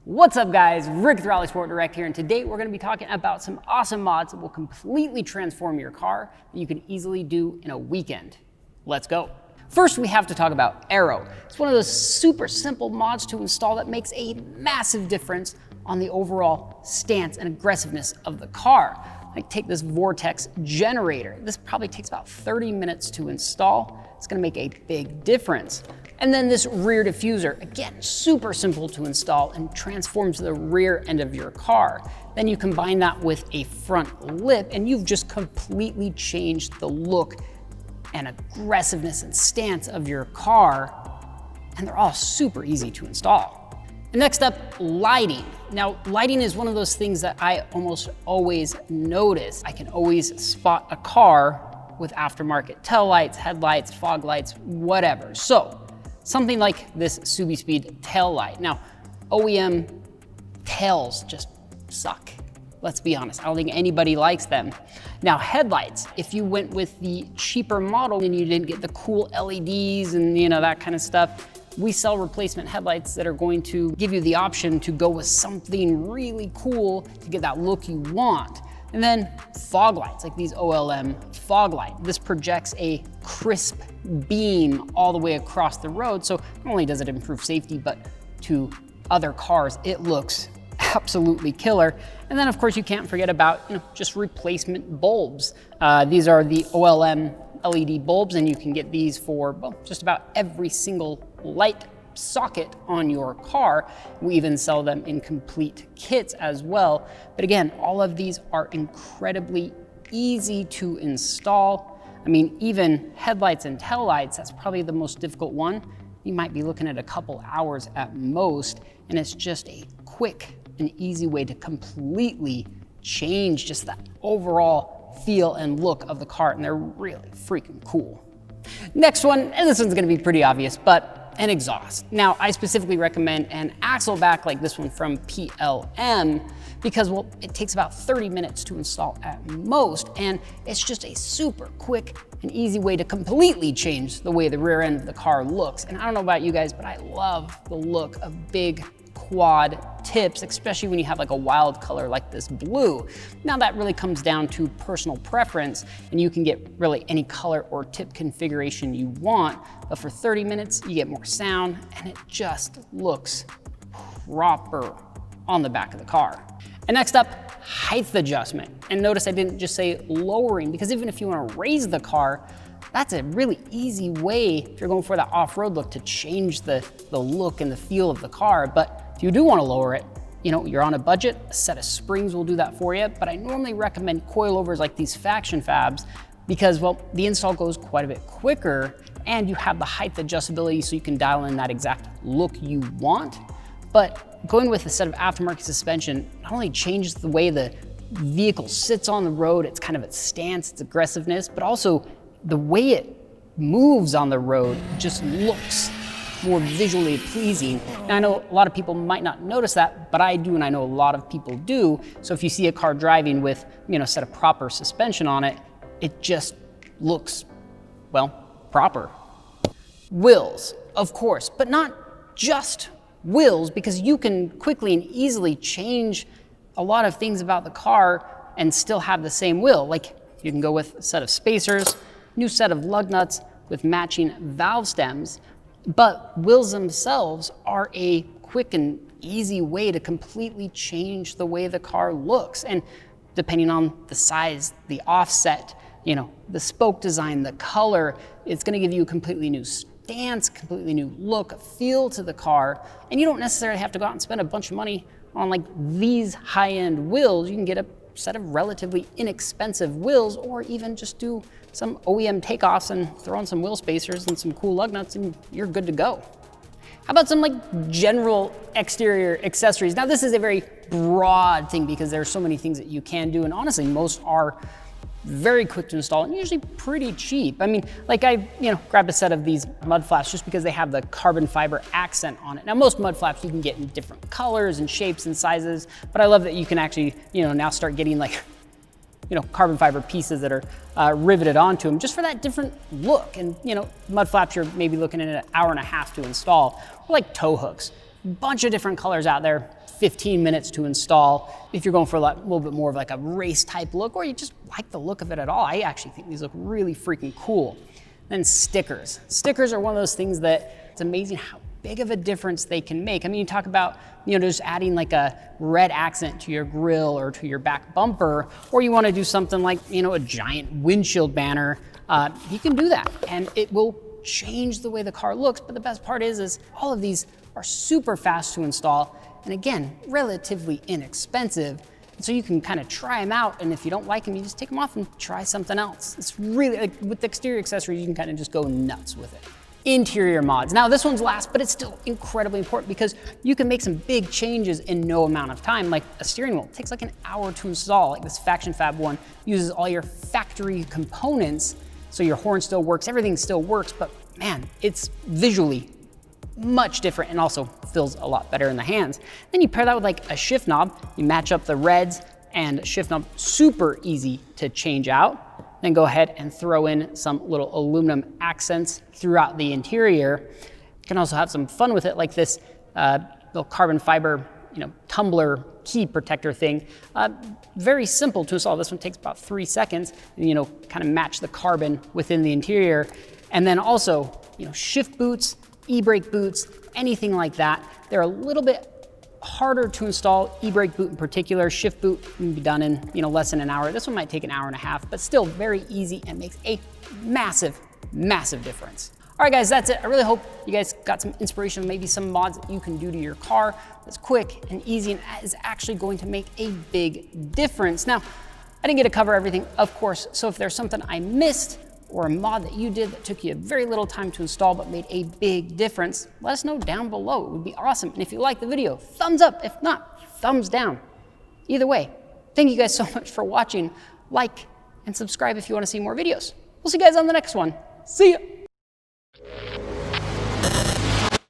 What's up guys, Rick with RallySport Direct here, and today we're going to be talking about some awesome mods that will completely transform your car that you can easily do in a weekend. Let's go. First, we have to talk about Aero. It's one of those super simple mods to install that makes a massive difference on the overall stance and aggressiveness of the car. Like take this vortex generator. This probably takes about 30 minutes to install. It's going to make a big difference. And then this rear diffuser, again, super simple to install and transforms the rear end of your car. Then you combine that with a front lip and you've just completely changed the look and aggressiveness and stance of your car. And they're all super easy to install. And next up, lighting. Now, lighting is one of those things that I almost always notice. I can always spot a car with aftermarket tail lights, headlights, fog lights, whatever. So, something like this Subi Speed tail light. Now, OEM tails just suck. Let's be honest, I don't think anybody likes them. Now, headlights, if you went with the cheaper model and you didn't get the cool LEDs and that kind of stuff, we sell replacement headlights that are going to give you the option to go with something really cool to get that look you want. And then fog lights, like these OLM fog light. This projects a crisp beam all the way across the road. So not only does it improve safety, but to other cars, it looks absolutely killer. And then of course you can't forget about just replacement bulbs. These are the OLM LED bulbs, and you can get these for just about every single light socket on your car. We even sell them in complete kits as well. But again, all of these are incredibly easy to install. I mean, even headlights and taillights, that's probably the most difficult one. You might be looking at a couple hours at most, and it's just a quick and easy way to completely change just that overall feel and look of the car, and they're really freaking cool. Next one, and this one's gonna be pretty obvious, but an exhaust. Now, I specifically recommend an axle back like this one from PLM because, well, it takes about 30 minutes to install at most, and it's just a super quick and easy way to completely change the way the rear end of the car looks. And I don't know about you guys, but I love the look of big quad tips, especially when you have like a wild color like this blue. Now that really comes down to personal preference, and you can get really any color or tip configuration you want, but for 30 minutes you get more sound and it just looks proper on the back of the car. And next up, height adjustment. And notice I didn't just say lowering, because even if you want to raise the car, that's a really easy way, if you're going for that off-road look, to change the look and the feel of the car. But if you do want to lower it, you're on a budget, a set of springs will do that for you. But I normally recommend coilovers like these Faction Fabs because, well, the install goes quite a bit quicker and you have the height adjustability so you can dial in that exact look you want. But going with a set of aftermarket suspension not only changes the way the vehicle sits on the road, it's kind of its stance, its aggressiveness, but also the way it moves on the road just looks more visually pleasing. And I know a lot of people might not notice that, but I do, and I know a lot of people do. So if you see a car driving with, a set of proper suspension on it, it just looks, well, proper. Wheels, of course, but not just wheels, because you can quickly and easily change a lot of things about the car and still have the same wheel. Like you can go with a set of spacers, new set of lug nuts with matching valve stems, but wheels themselves are a quick and easy way to completely change the way the car looks. And depending on the size, the offset, the spoke design, the color, it's gonna give you a completely new stance, completely new look, feel to the car. And you don't necessarily have to go out and spend a bunch of money on like these high-end wheels. You can get a set of relatively inexpensive wheels, or even just do some OEM takeoffs and throw on some wheel spacers and some cool lug nuts and you're good to go. How about some like general exterior accessories? Now this is a very broad thing because there are so many things that you can do, and honestly most are very quick to install and usually pretty cheap. I mean, like I grabbed a set of these mud flaps just because they have the carbon fiber accent on it. Now most mud flaps you can get in different colors and shapes and sizes, but I love that you can actually now start getting like carbon fiber pieces that are riveted onto them just for that different look. And mud flaps you're maybe looking at an hour and a half to install, or like tow hooks. Bunch of different colors out there, 15 minutes to install if you're going for a little bit more of like a race type look, or you just like the look of it at all. I actually think these look really freaking cool. Then stickers. Stickers are one of those things that it's amazing how big of a difference they can make. I mean, you talk about, just adding like a red accent to your grille or to your back bumper, or you want to do something like, a giant windshield banner. You can do that, and it will change the way the car looks. But the best part is all of these are super fast to install, and again, relatively inexpensive. And so you can kind of try them out, and if you don't like them, you just take them off and try something else. It's really, like with the exterior accessories, you can kind of just go nuts with it. Interior mods. Now this one's last, but it's still incredibly important because you can make some big changes in no amount of time. Like a steering wheel takes like an hour to install. Like this Faction Fab one uses all your factory components, so your horn still works, everything still works, but man, it's visually much different and also feels a lot better in the hands. Then you pair that with like a shift knob, you match up the reds and shift knob, super easy to change out. Then go ahead and throw in some little aluminum accents throughout the interior. You can also have some fun with it, like this little carbon fiber, tumbler key protector thing. Very simple to install. This one takes about 3 seconds, and kind of match the carbon within the interior. And then also, shift boots, e-brake boots, anything like that. They're a little bit harder to install. E-brake boot in particular, shift boot can be done in less than an hour. This one might take an hour and a half, but still very easy and makes a massive, massive difference. All right, guys, that's it. I really hope you guys got some inspiration, maybe some mods that you can do to your car that's quick and easy and is actually going to make a big difference. Now, I didn't get to cover everything, of course, so if there's something I missed or a mod that you did that took you very little time to install but made a big difference, let us know down below. It would be awesome. And if you like the video, thumbs up. If not, thumbs down. Either way, thank you guys so much for watching. Like and subscribe if you want to see more videos. We'll see you guys on the next one. See ya.